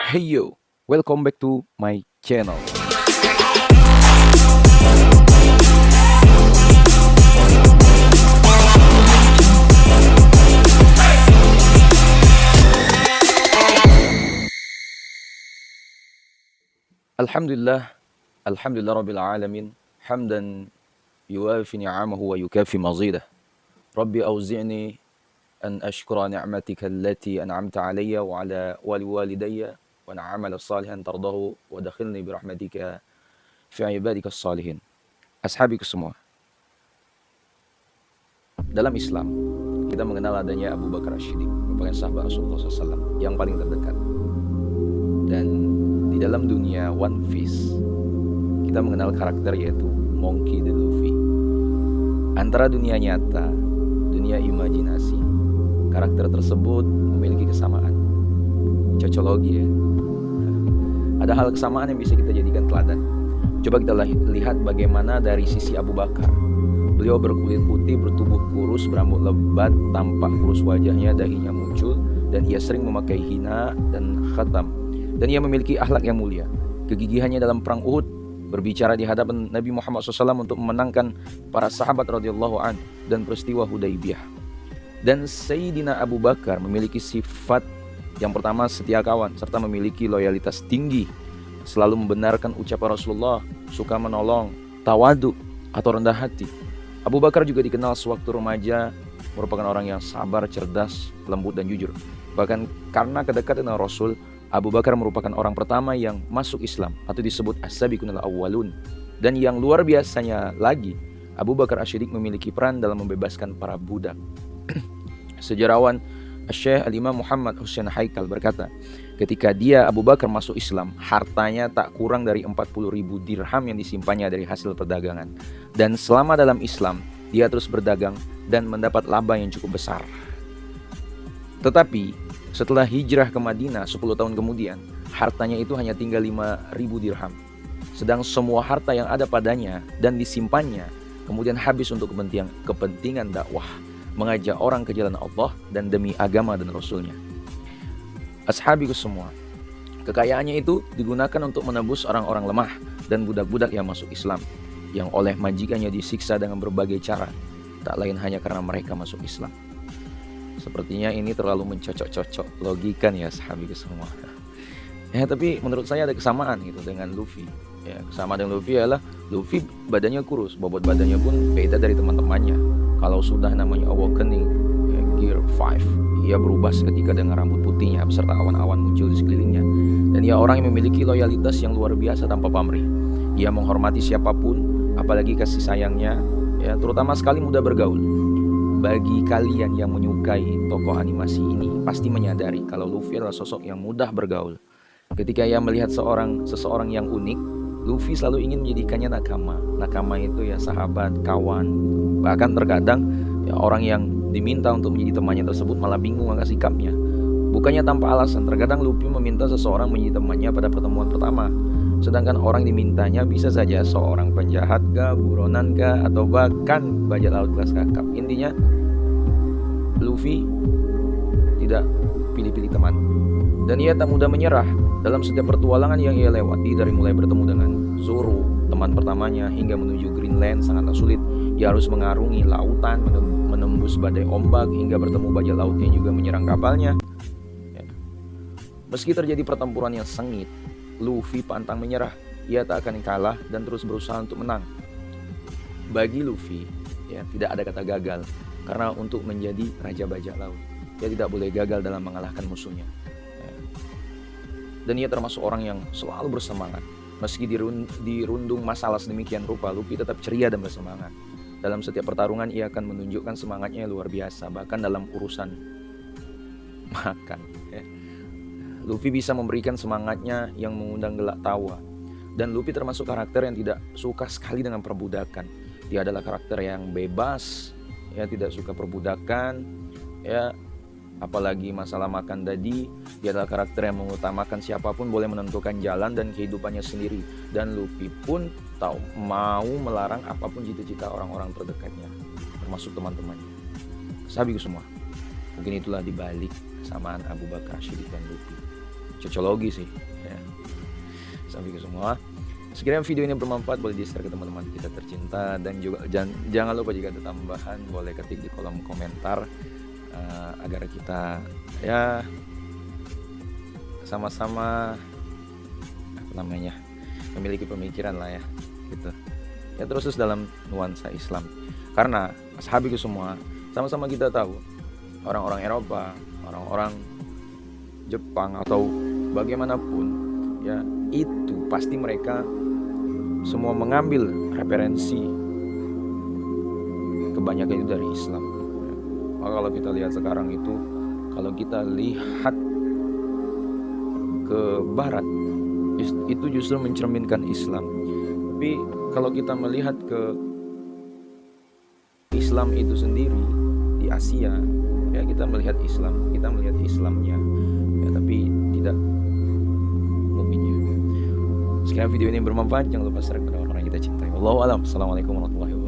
Hey yo, welcome back to my channel. Alhamdulillah, Alhamdulillah Rabbil Alamin, hamdan yuwafi ni'amahu wa yukafi mazidah. Rabbi awzi'ni an ashkura ni'matika allati an'amta alayya wa ala waliwalidayya wa na'amala salihan tardahu wa dakhilni birahmatika fi ibadika salihin. Ashabiku semua, dalam Islam kita mengenal adanya Abu Bakar As-Siddiq, merupakan sahabat Rasulullah SAW yang paling terdekat. Dan di dalam dunia One Piece kita mengenal karakter yaitu Monkey D. Luffy. Antara dunia nyata, dunia imajinasi, karakter tersebut memiliki kesamaan. Cocologi ya. Ada hal kesamaan yang bisa kita jadikan teladan. Coba kita lihat bagaimana dari sisi Abu Bakar. Beliau berkulit putih, bertubuh kurus, berambut lebat, tampak kurus wajahnya, dahinya muncul, dan ia sering memakai hina dan khatam. Dan ia memiliki akhlak yang mulia. Kegigihannya dalam perang Uhud, berbicara di hadapan Nabi Muhammad SAW untuk memenangkan para sahabat radhiyallahu an, dan peristiwa Hudaybiyah. Dan Sayyidina Abu Bakar memiliki sifat yang pertama setia kawan, serta memiliki loyalitas tinggi, selalu membenarkan ucapan Rasulullah, suka menolong, tawadu atau rendah hati. Abu Bakar juga dikenal sewaktu remaja merupakan orang yang sabar, cerdas, lembut dan jujur. Bahkan karena kedekatan dengan Rasul, Abu Bakar merupakan orang pertama yang masuk Islam atau disebut as-sabiqunal awwalun. Dan yang luar biasanya lagi, Abu Bakar As-Siddiq memiliki peran dalam membebaskan para budak. Sejarawan Syekh Al-Imam Muhammad Hussein Haikal berkata, ketika dia Abu Bakar masuk Islam, hartanya tak kurang dari 40.000 dirham yang disimpannya dari hasil perdagangan. Dan selama dalam Islam, dia terus berdagang dan mendapat laba yang cukup besar. Tetapi setelah hijrah ke Madinah 10 tahun kemudian, hartanya itu hanya tinggal 5.000 dirham. Sedang semua harta yang ada padanya dan disimpannya kemudian habis untuk kepentingan dakwah, mengajak orang ke jalan Allah dan demi agama dan Rasulnya. Ashabiku semua, kekayaannya itu digunakan untuk menebus orang-orang lemah dan budak-budak yang masuk Islam, yang oleh majikannya disiksa dengan berbagai cara, tak lain hanya karena mereka masuk Islam. Sepertinya ini terlalu mencocok-cocok logika nih ya sahabiku semua. Tapi menurut saya ada kesamaan gitu dengan Luffy. Ya, kesamaan dengan Luffy adalah Luffy badannya kurus, bobot badannya pun beda dari teman-temannya. Kalau sudah namanya awakening, ya, Gear 5, ia berubah seketika dengan rambut putihnya beserta awan-awan muncul di sekelilingnya. Dan ia orang yang memiliki loyalitas yang luar biasa tanpa pamrih. Ia menghormati siapapun, apalagi kasih sayangnya, ya, terutama sekali mudah bergaul. Bagi kalian yang menyukai tokoh animasi ini, pasti menyadari kalau Luffy adalah sosok yang mudah bergaul. Ketika ia melihat seseorang yang unik, Luffy selalu ingin menjadikannya nakama. Nakama itu ya sahabat, kawan. Bahkan terkadang ya, orang yang diminta untuk menjadi temannya tersebut malah bingung akan sikapnya. Bukannya tanpa alasan, terkadang Luffy meminta seseorang menjadi temannya pada pertemuan pertama. Sedangkan orang dimintanya bisa saja seorang penjahat kah, buronan kah, atau bahkan bajak laut kelas kakap. Intinya Luffy tidak pilih-pilih teman. Dan ia tak mudah menyerah dalam setiap pertualangan yang ia lewati, dari mulai bertemu dengan Zoro, teman pertamanya, hingga menuju Greenland sangatlah sulit. Ia harus mengarungi lautan, menembus badai ombak, hingga bertemu bajak laut yang juga menyerang kapalnya. Meski terjadi pertempuran yang sengit, Luffy pantang menyerah. Ia tak akan kalah dan terus berusaha untuk menang. Bagi Luffy, ya, tidak ada kata gagal, karena untuk menjadi raja bajak laut, dia tidak boleh gagal dalam mengalahkan musuhnya. Dan ia termasuk orang yang selalu bersemangat. Meski dirundung masalah sedemikian rupa, Luffy tetap ceria dan bersemangat. Dalam setiap pertarungan ia akan menunjukkan semangatnya yang luar biasa, bahkan dalam urusan makan. Luffy bisa memberikan semangatnya yang mengundang gelak tawa. Dan Luffy termasuk karakter yang tidak suka sekali dengan perbudakan. Dia adalah karakter yang bebas, ya, tidak suka perbudakan, ya, apalagi masalah makan tadi. Dia adalah karakter yang mengutamakan siapapun boleh menentukan jalan dan kehidupannya sendiri. Dan Luffy pun tak mau melarang apapun cita-cita orang-orang terdekatnya, termasuk teman-temannya. Sahabatku semua, mungkin itulah dibalik kesamaan Abu Bakar As-Siddiq dan Luffy. cocologi sih ya. Sampai ke semua. Sekiranya video ini bermanfaat, boleh di-share ke teman-teman kita tercinta, dan juga jangan lupa jika ada tambahan boleh ketik di kolom komentar agar kita ya sama-sama memiliki pemikiran lah ya gitu. Ya terus dalam nuansa Islam. Karena ashabiku semua, sama-sama kita tahu orang-orang Eropa, orang-orang Jepang atau bagaimanapun ya, itu pasti mereka semua mengambil referensi kebanyakan itu dari Islam. Maka kalau kita lihat sekarang itu, kalau kita lihat ke barat, itu justru mencerminkan Islam. Tapi kalau kita melihat ke Islam itu sendiri di Asia, ya kita melihat Islam, kita melihat Islamnya ya, tapi tidak mukminnya. Sekian video ini bermanfaat, jangan lupa share kepada orang-orang yang kita cintai. Wallahu a'lam. Assalamualaikum warahmatullahi wabarakatuh.